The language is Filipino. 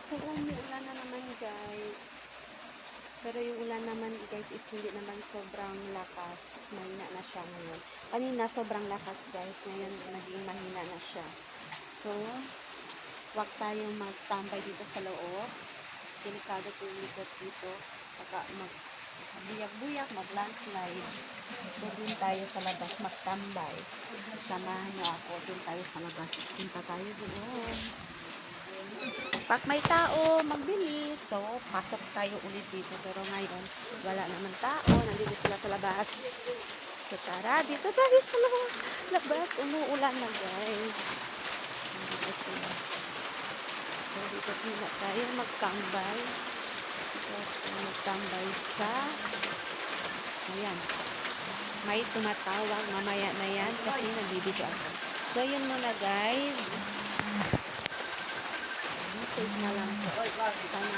So, umuulan na naman guys. Pero yung ulan naman guys is hindi naman sobrang lakas. Mahina na siya ngayon. Kanina sobrang lakas guys. Ngayon naging mahina na siya. So, wag tayong magtambay dito sa loob. Kasi delikado po yung likod dito. Baka mag-buyak-buyak, mag-landslide. So, dun tayo sa labas magtambay. Samahan niyo ako. Dun tayo sa labas. Punta tayo doon. Pag may tao, magbili. So, pasok tayo ulit dito. Pero ngayon, wala naman tao. Nandito sila sa labas. So, tara, dito tayo sa labas. Umuulan na, guys. So, dito sila. So, dito muna tayo magtambay. So, magtambay sa ayan. May tumatawag. Mamaya na yan kasi nagbibidyo ako. So, yun muna, guys. Safe na lang po. Sana